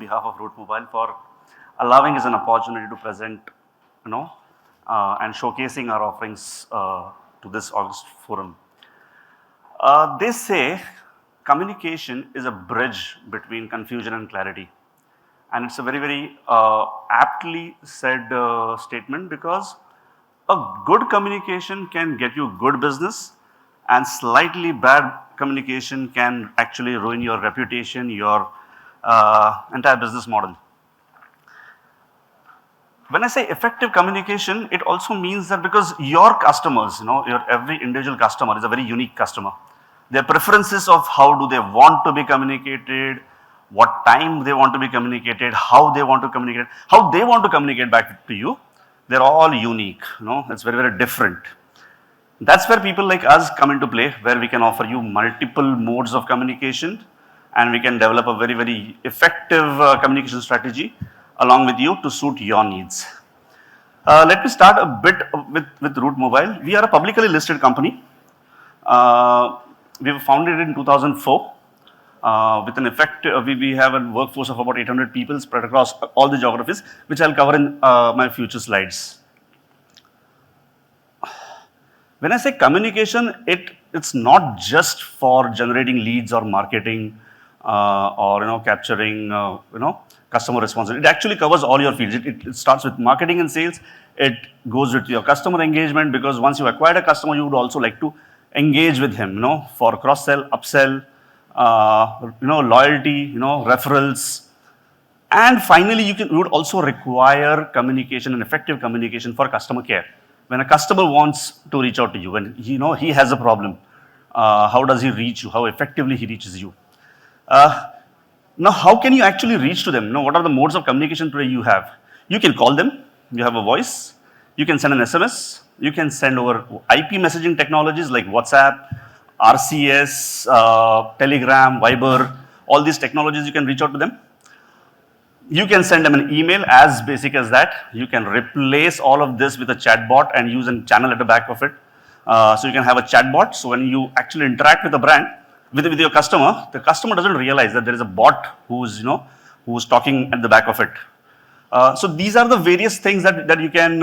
behalf of Root Mobile for allowing us an opportunity to present, and showcasing our offerings to this August forum. They say communication is a bridge between confusion and clarity. And it's a very, very aptly said statement, because a good communication can get you good business, and slightly bad communication can actually ruin your reputation, your entire business model. When I say effective communication, it also means that because your customers, your every individual customer is a very unique customer. Their preferences of how do they want to be communicated, what time they want to be communicated, how they want to communicate back to you, they're all unique, it's very, very different. That's where people like us come into play, where we can offer you multiple modes of communication, and we can develop a very, very effective communication strategy along with you to suit your needs. Let me start a bit with Root Mobile. We are a publicly listed company. We were founded in 2004. With an effect, we have a workforce of about 800 people spread across all the geographies, which I'll cover in my future slides. When I say communication, it's not just for generating leads or marketing or capturing customer responses. It actually covers all your fields. It starts with marketing and sales. It goes with your customer engagement, because once you acquire a customer, you would also like to engage with him, for cross-sell, upsell, loyalty, referrals. And finally, you would also require communication and effective communication for customer care. When a customer wants to reach out to you, when he has a problem, how does he reach you? How effectively he reaches you? Now, how can you actually reach to them? What are the modes of communication today you have? You can call them. You have a voice. You can send an SMS. You can send over IP messaging technologies like WhatsApp, RCS, Telegram, Viber, all these technologies, you can reach out to them. You can send them an email, as basic as that. You can replace all of this with a chatbot and use a channel at the back of it. So you can have a chatbot. So when you actually interact with the brand, with your customer, the customer doesn't realize that there is a bot who's talking at the back of it. So these are the various things that you can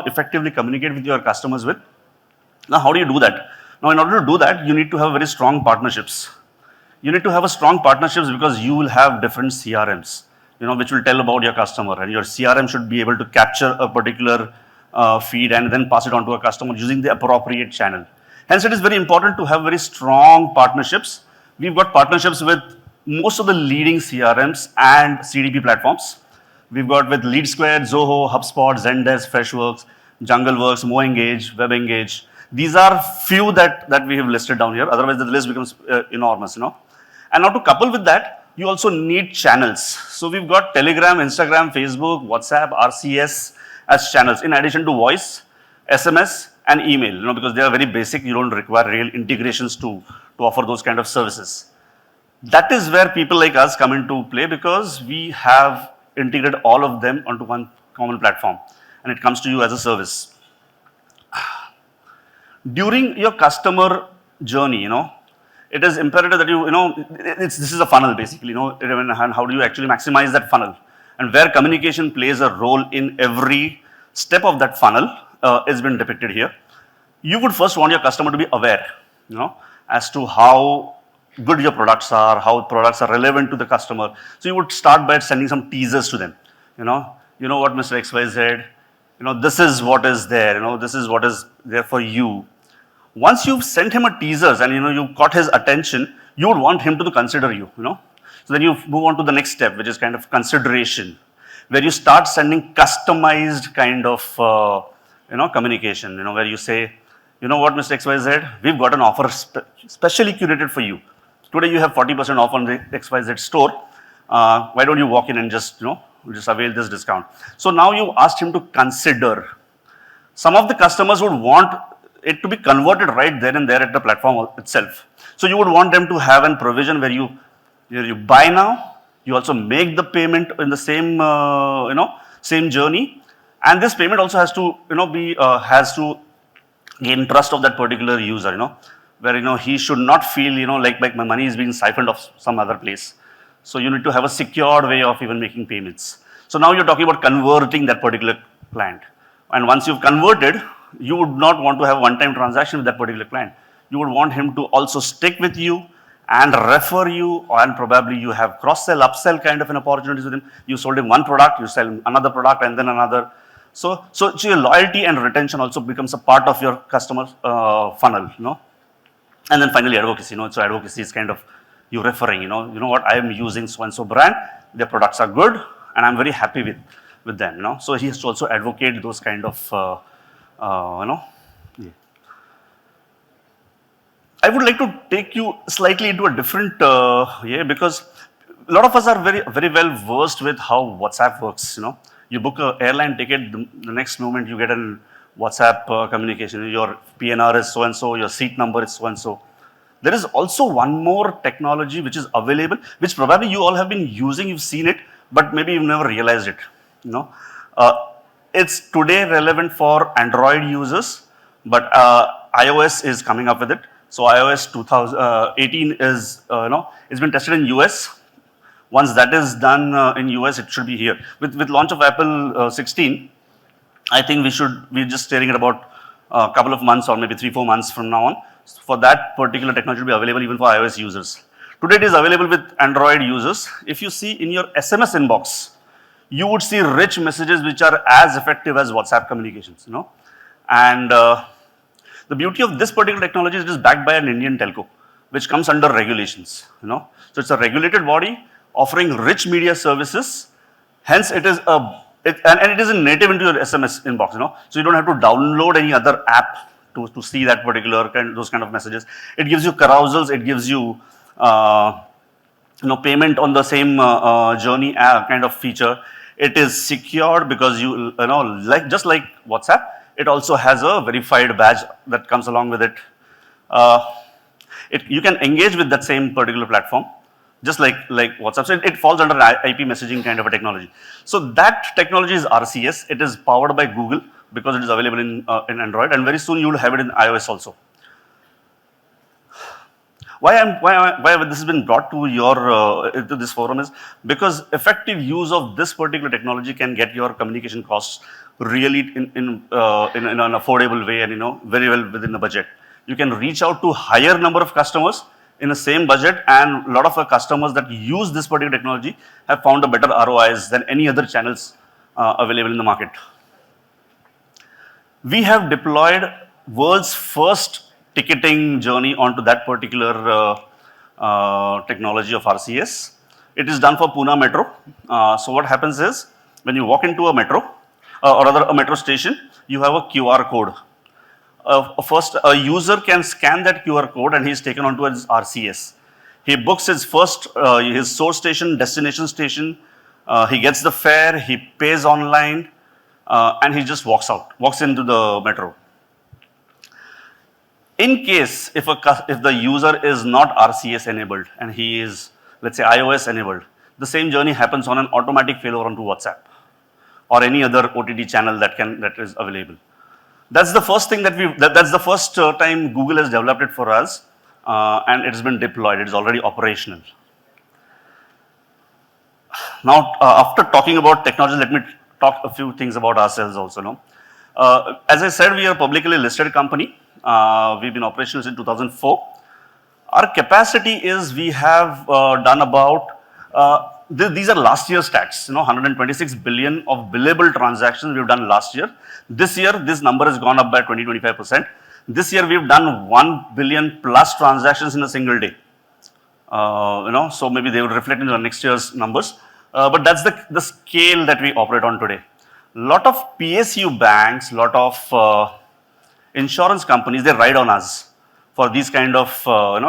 effectively communicate with your customers with. Now, how do you do that? Now, in order to do that, you need to have very strong partnerships. You need to have a strong partnerships because you will have different CRMs, which will tell about your customer, and your CRM should be able to capture a particular feed and then pass it on to a customer using the appropriate channel. Hence, it is very important to have very strong partnerships. We've got partnerships with most of the leading CRMs and CDP platforms. We've got with LeadSquared, Zoho, HubSpot, Zendesk, Freshworks, JungleWorks, MoEngage, WebEngage. These are few that we have listed down here. Otherwise, the list becomes enormous, And now to couple with that, you also need channels. So we've got Telegram, Instagram, Facebook, WhatsApp, RCS as channels, in addition to voice, SMS, and email, because they are very basic. You don't require real integrations to offer those kind of services. That is where people like us come into play, because we have integrated all of them onto one common platform, and it comes to you as a service. During your customer journey, it is imperative that this is a funnel basically, and how do you actually maximize that funnel? And where communication plays a role in every step of that funnel is been depicted here. You would first want your customer to be aware, as to how good your products are, how products are relevant to the customer. So you would start by sending some teasers to them. You know what, Mr. XYZ, this is what is there, this is what is there for you. Once you've sent him a teasers and you got his attention, you would want him to consider you, So then you move on to the next step, which is kind of consideration, where you start sending customized kind of communication, where you say, what, Mr. XYZ, we've got an offer specially curated for you. Today you have 40% off on the XYZ store. Why don't you walk in and just avail this discount? So now you asked him to consider. Some of the customers would want it to be converted right then and there at the platform itself. So you would want them to have a provision where you buy now, you also make the payment in the same same journey, and this payment also has to has to gain trust of that particular user, where he should not feel like my money is being siphoned off some other place. So you need to have a secured way of even making payments. So now you're talking about converting that particular client. And once you've converted, you would not want to have one-time transaction with that particular client. You would want him to also stick with you and refer you, and probably you have cross-sell, upsell kind of an opportunities with him. You sold him one product, you sell him another product and then another. So your loyalty and retention also becomes a part of your customer funnel, And then finally advocacy, so advocacy is kind of you referring, you know what, I am using so-and-so brand, their products are good and I'm very happy with them, So he has to also advocate those kind of, Yeah. I would like to take you slightly into a different, because a lot of us are very, very well versed with how WhatsApp works, You book an airline ticket, the next moment you get a WhatsApp communication, your PNR is so-and-so, your seat number is so-and-so. There is also one more technology which is available, which probably you all have been using, you've seen it, but maybe you've never realized it, It's today relevant for Android users, but iOS is coming up with it. So iOS 2018 is, it's been tested in US. Once that is done in US, it should be here. With launch of Apple 16, I think we're just staring at about a couple of months or maybe 3-4 months from now on for that particular technology to be available even for iOS users. Today it is available with Android users. If you see in your SMS inbox, you would see rich messages which are as effective as WhatsApp communications, And the beauty of this particular technology is it is backed by an Indian telco, which comes under regulations, So it's a regulated body offering rich media services. Hence, it is and it is native into your SMS inbox, So you don't have to download any other app to see that particular those kind of messages. It gives you carousels. It gives you payment on the same journey kind of feature. It is secured because just like WhatsApp, it also has a verified badge that comes along with it. You can engage with that same particular platform, just like WhatsApp. So it falls under IP messaging kind of a technology. So that technology is RCS. It is powered by Google because it is available in Android, and very soon you will have it in iOS also. Why this has been brought to into this forum is because effective use of this particular technology can get your communication costs really in an affordable way and very well within the budget. You can reach out to higher number of customers in the same budget, and a lot of our customers that use this particular technology have found a better ROIs than any other channels available in the market. We have deployed world's first ticketing journey onto that particular technology of RCS. It is done for Pune Metro. So what happens is when you walk into a metro or rather a metro station, you have a QR code. First, a user can scan that QR code and he is taken onto his RCS. He books his his source station, destination station. He gets the fare. He pays online, and he just walks into the metro. In case if the user is not RCS enabled and he is, let's say, iOS enabled, the same journey happens on an automatic failover onto WhatsApp or any other OTT channel that is available. That's the first thing that's the first time Google has developed it for us, and it has been deployed. It is already operational. Now, after talking about technology, let me talk a few things about ourselves also. As I said, we are a publicly listed company. We've been operational since 2004. Our capacity is we have done about, these are last year's stats, 126 billion of billable transactions we've done last year. This year, this number has gone up by 20-25%. This year, we've done 1 billion plus transactions in a single day. So maybe they will reflect in the next year's numbers. But that's the scale that we operate on today. Lot of PSU banks, lot of insurance companies, they ride on us for these kind of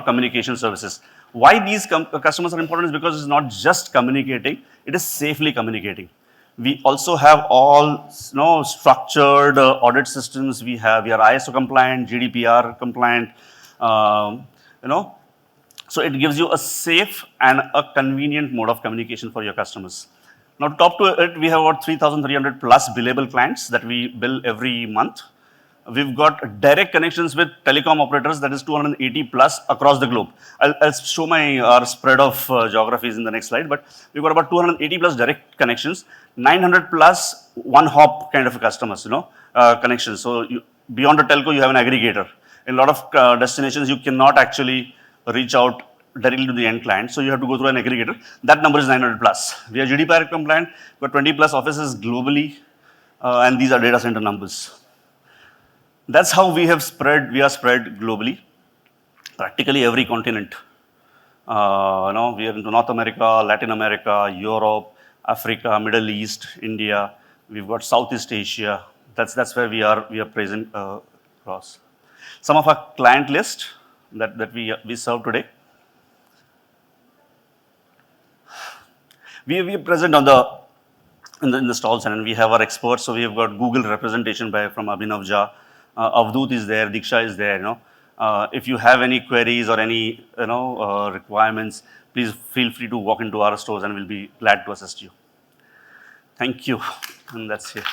communication services. Why these customers are important is because it's not just communicating, it is safely communicating. We also have all structured audit systems. We are ISO compliant, GDPR compliant, So it gives you a safe and a convenient mode of communication for your customers. Now, top to it, we have about 3,300 plus billable clients that we bill every month. We've got direct connections with telecom operators, that is 280 plus across the globe. I'll show our spread of geographies in the next slide, but we've got about 280 plus direct connections, 900 plus one hop kind of customers, connections. So beyond a telco, you have an aggregator. In a lot of destinations, you cannot actually reach out directly to the end client, so you have to go through an aggregator. That number is 900 plus. We are GDPR compliant, we've got 20 plus offices globally, and these are data center numbers. That's how we are spread globally, practically every continent. We are into North America, Latin America, Europe, Africa, Middle East, India. We've got Southeast Asia. That's where we are present across. Some of our client list that we serve today. We are present on in the stalls, and we have our experts. So we have got Google representation from Abhinav Jha. Avdut is there, Diksha is there. If you have any queries or any requirements, please feel free to walk into our stores, and we'll be glad to assist you. Thank you, and that's it.